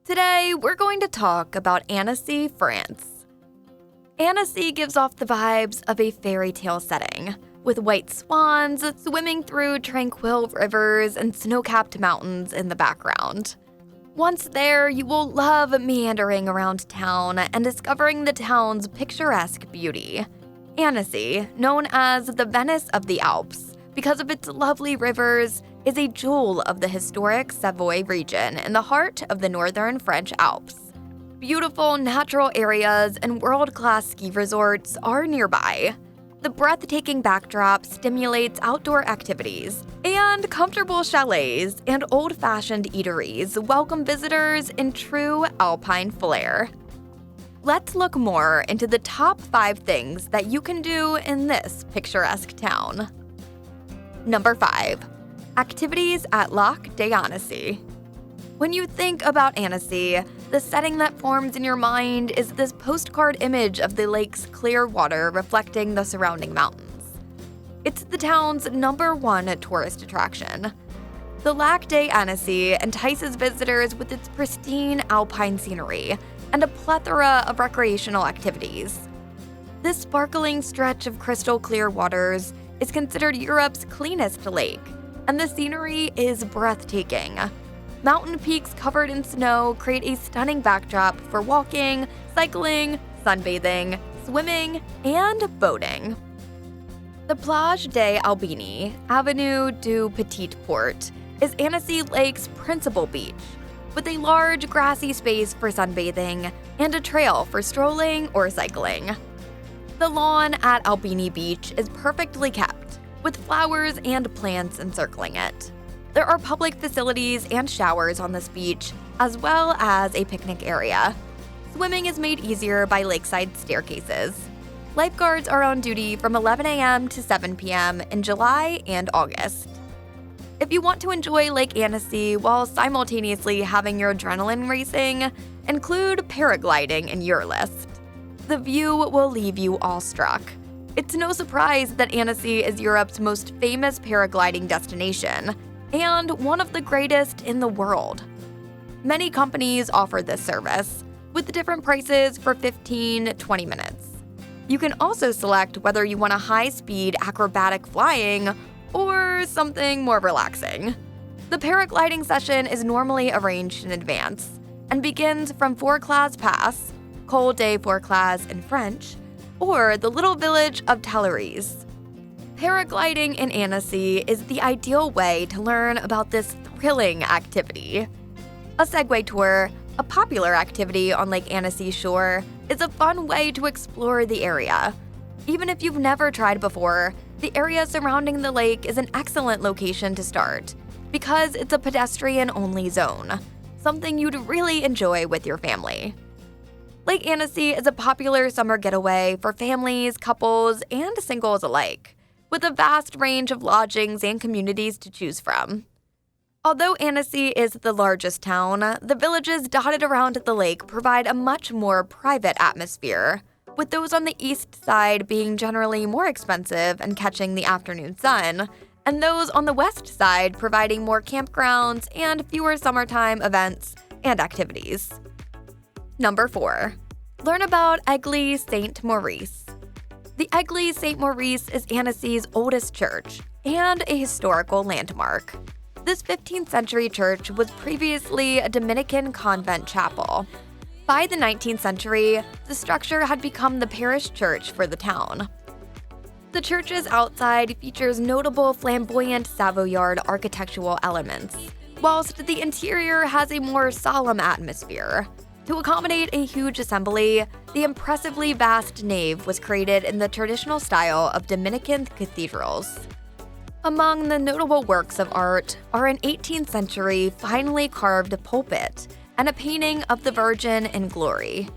Today, we're going to talk about Annecy, France. Annecy gives off the vibes of a fairy tale setting, with white swans swimming through tranquil rivers and snow-capped mountains in the background. Once there, you will love meandering around town and discovering the town's picturesque beauty. Annecy, known as the Venice of the Alps because of its lovely rivers, is a jewel of the historic Savoy region in the heart of the northern French Alps. Beautiful natural areas and world-class ski resorts are nearby. The breathtaking backdrop stimulates outdoor activities, and comfortable chalets and old-fashioned eateries welcome visitors in true alpine flair. Let's look more into the top 5 things that you can do in this picturesque town. Number 5. Activities at Lac d'Annecy. When you think about Annecy, the setting that forms in your mind is this postcard image of the lake's clear water reflecting the surrounding mountains. It's the town's #1 tourist attraction. The Lac d'Annecy entices visitors with its pristine alpine scenery and a plethora of recreational activities. This sparkling stretch of crystal clear waters is considered Europe's cleanest lake, and the scenery is breathtaking. Mountain peaks covered in snow create a stunning backdrop for walking, cycling, sunbathing, swimming, and boating. The Plage des Albini, Avenue du Petit Port, is Annecy Lake's principal beach, with a large grassy space for sunbathing and a trail for strolling or cycling. The lawn at Albini Beach is perfectly kept, with flowers and plants encircling it. There are public facilities and showers on this beach, as well as a picnic area. Swimming is made easier by lakeside staircases. Lifeguards are on duty from 11 a.m. to 7 p.m. in July and August. If you want to enjoy Lake Annecy while simultaneously having your adrenaline racing, include paragliding in your list. The view will leave you awestruck. It's no surprise that Annecy is Europe's most famous paragliding destination, and one of the greatest in the world. Many companies offer this service, with different prices for 15-20 minutes. You can also select whether you want a high-speed acrobatic flying or something more relaxing. The paragliding session is normally arranged in advance and begins from Four-Class Pass, Col des Four-Class in French, or the little village of Tuileries. Paragliding in Annecy is the ideal way to learn about this thrilling activity. A Segway tour, a popular activity on Lake Annecy shore, is a fun way to explore the area. Even if you've never tried before, the area surrounding the lake is an excellent location to start because it's a pedestrian-only zone, something you'd really enjoy with your family. Lake Annecy is a popular summer getaway for families, couples, and singles alike, with a vast range of lodgings and communities to choose from. Although Annecy is the largest town, the villages dotted around the lake provide a much more private atmosphere, with those on the east side being generally more expensive and catching the afternoon sun, and those on the west side providing more campgrounds and fewer summertime events and activities. Number 4. Learn about Église Saint-Maurice. The Église Saint-Maurice is Annecy's oldest church and a historical landmark. This 15th century church was previously a Dominican convent chapel. By the 19th century, the structure had become the parish church for the town. The church's outside features notable flamboyant Savoyard architectural elements, whilst the interior has a more solemn atmosphere. To accommodate a huge assembly, the impressively vast nave was created in the traditional style of Dominican cathedrals. Among the notable works of art are an 18th century finely carved pulpit and a painting of the Virgin in glory.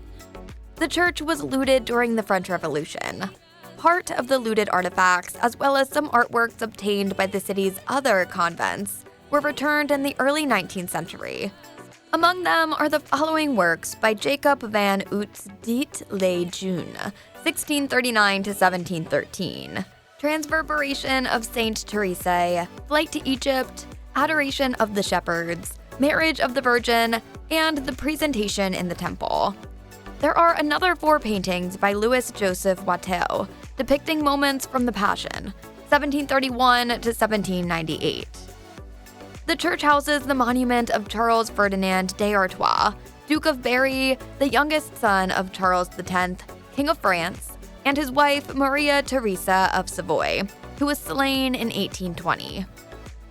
The church was looted during the French Revolution. Part of the looted artifacts, as well as some artworks obtained by the city's other convents, were returned in the early 19th century. Among them are the following works by Jacob van Uyt's Dit les Jeunes, 1639 to 1713, Transverbération of Saint Therese, Flight to Egypt, Adoration of the Shepherds, Marriage of the Virgin, and the presentation in the temple. There are another 4 paintings by Louis Joseph Watteau depicting moments from the Passion, 1731 to 1798. The church houses the monument of Charles Ferdinand d'Artois, Duke of Berry, the youngest son of Charles X, King of France, and his wife Maria Theresa of Savoy, who was slain in 1820.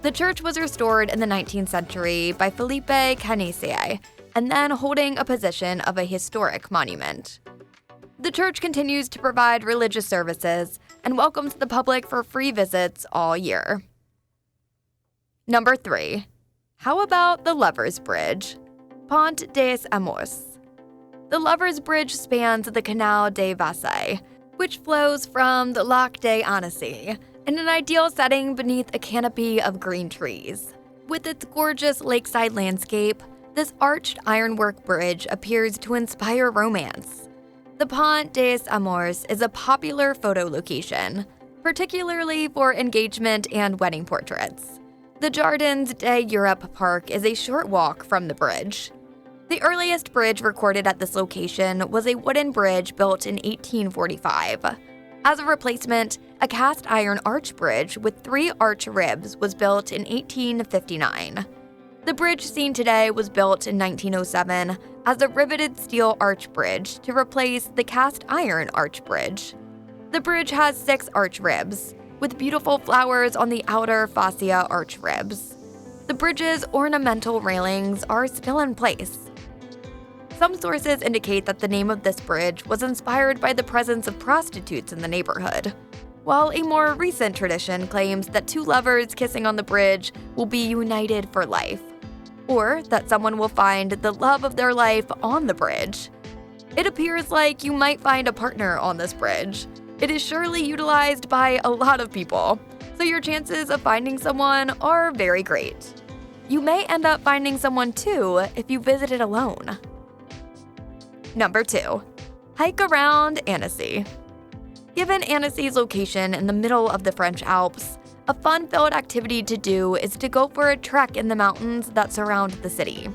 The church was restored in the 19th century by Philippe Canicie, and then holding a position of a historic monument. The church continues to provide religious services and welcomes the public for free visits all year. Number 3. How about the Lovers' Bridge? Pont des Amours. The Lovers' Bridge spans the Canal des Vasses, which flows from the Lac des Annecy, in an ideal setting beneath a canopy of green trees. With its gorgeous lakeside landscape, this arched ironwork bridge appears to inspire romance. The Pont des Amours is a popular photo location, particularly for engagement and wedding portraits. The Jardins d'Europe Park is a short walk from the bridge. The earliest bridge recorded at this location was a wooden bridge built in 1845. As a replacement, a cast iron arch bridge with 3 arch ribs was built in 1859. The bridge seen today was built in 1907 as a riveted steel arch bridge to replace the cast iron arch bridge. The bridge has 6 arch ribs, with beautiful flowers on the outer fascia arch ribs. The bridge's ornamental railings are still in place. Some sources indicate that the name of this bridge was inspired by the presence of prostitutes in the neighborhood, while a more recent tradition claims that 2 lovers kissing on the bridge will be united for life, or that someone will find the love of their life on the bridge. It appears like you might find a partner on this bridge. It is surely utilized by a lot of people, so your chances of finding someone are very great. You may end up finding someone too if you visit it alone. Number 2. Hike around Annecy. Given Annecy's location in the middle of the French Alps, a fun-filled activity to do is to go for a trek in the mountains that surround the city.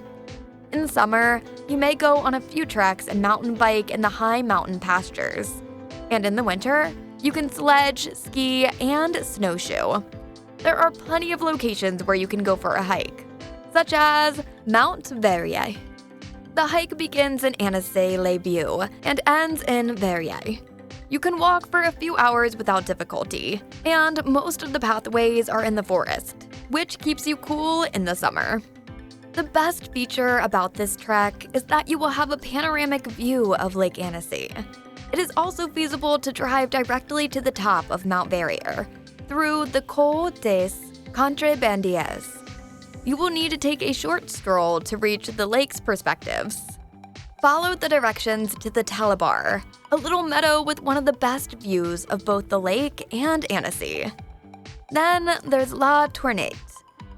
In the summer, you may go on a few treks and mountain bike in the high mountain pastures. And in the winter, you can sledge, ski, and snowshoe. There are plenty of locations where you can go for a hike, such as Mount Verrier. The hike begins in Annecy-les-Vieux and ends in Verrier. You can walk for a few hours without difficulty, and most of the pathways are in the forest, which keeps you cool in the summer. The best feature about this trek is that you will have a panoramic view of Lake Annecy. It is also feasible to drive directly to the top of Mount Verrier through the Col des Contrebandiers. You will need to take a short stroll to reach the lake's perspectives. Follow the directions to the Talabar, a little meadow with one of the best views of both the lake and Annecy. Then there's La Tournette.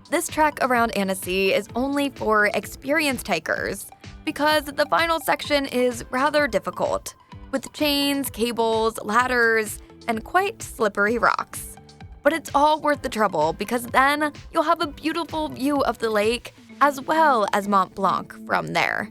This trek around Annecy is only for experienced hikers because the final section is rather difficult, with chains, cables, ladders, and quite slippery rocks. But it's all worth the trouble because then you'll have a beautiful view of the lake as well as Mont Blanc from there.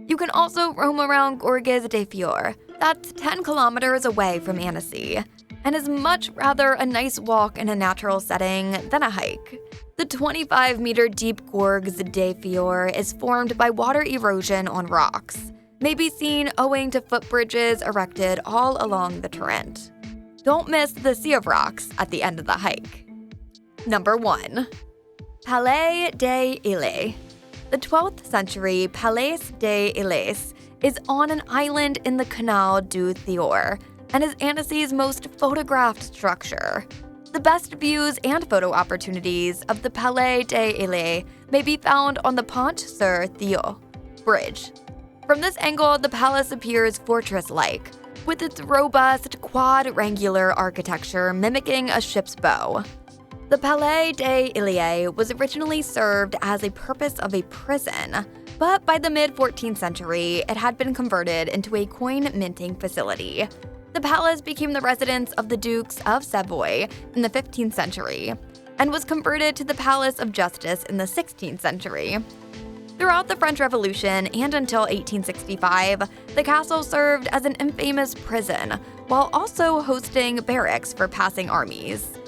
You can also roam around Gorges des Fjords, that's 10 kilometers away from Annecy, and is much rather a nice walk in a natural setting than a hike. The 25-meter deep Gorges des Fjords is formed by water erosion on rocks, may be seen owing to footbridges erected all along the torrent. Don't miss the sea of rocks at the end of the hike. Number 1. Palais des Îles. The 12th century Palais des Îles is on an island in the Canal du Thiord and is Annecy's most photographed structure. The best views and photo opportunities of the Palais des Îles may be found on the Pont sur Thiord bridge. From this angle, the palace appears fortress-like, with its robust quadrangular architecture mimicking a ship's bow. The Palais des Îles was originally served as a purpose of a prison, but by the mid-14th century, it had been converted into a coin-minting facility. The palace became the residence of the Dukes of Savoy in the 15th century, and was converted to the Palace of Justice in the 16th century. Throughout the French Revolution and until 1865, the castle served as an infamous prison, while also hosting barracks for passing armies.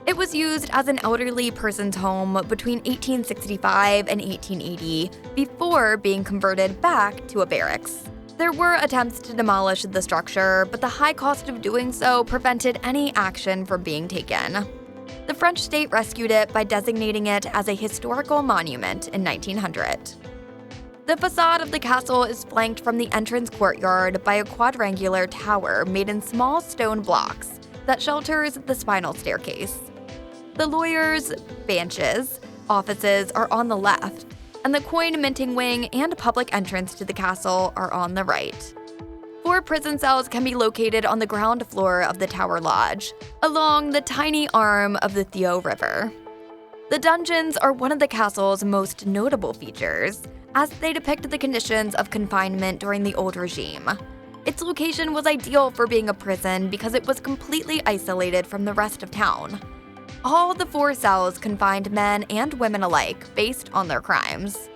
It was used as an elderly person's home between 1865 and 1880, before being converted back to a barracks. There were attempts to demolish the structure, but the high cost of doing so prevented any action from being taken. The French state rescued it by designating it as a historical monument in 1900. The facade of the castle is flanked from the entrance courtyard by a quadrangular tower made in small stone blocks that shelters the spinal staircase. The lawyers' benches, offices are on the left, and the coin minting wing and public entrance to the castle are on the right. 4 prison cells can be located on the ground floor of the Tower Lodge, along the tiny arm of the Theo River. The dungeons are one of the castle's most notable features, as they depict the conditions of confinement during the old regime. Its location was ideal for being a prison because it was completely isolated from the rest of town. All the 4 cells confined men and women alike based on their crimes.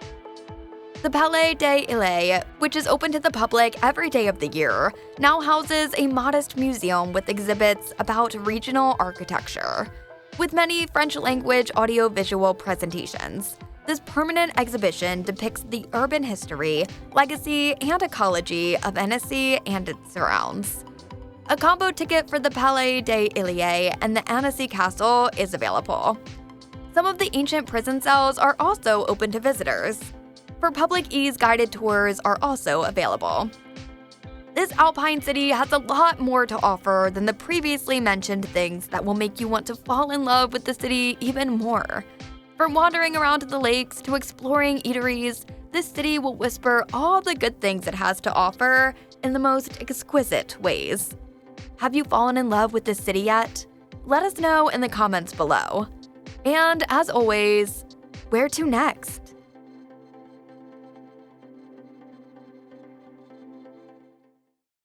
The Palais des Îles, which is open to the public every day of the year, now houses a modest museum with exhibits about regional architecture. With many French-language audiovisual presentations, this permanent exhibition depicts the urban history, legacy, and ecology of Annecy and its surrounds. A combo ticket for the Palais des Îles and the Annecy Castle is available. Some of the ancient prison cells are also open to visitors. For public ease, guided tours are also available. This alpine city has a lot more to offer than the previously mentioned things that will make you want to fall in love with the city even more. From wandering around the lakes to exploring eateries, this city will whisper all the good things it has to offer in the most exquisite ways. Have you fallen in love with this city yet? Let us know in the comments below. And as always, where to next?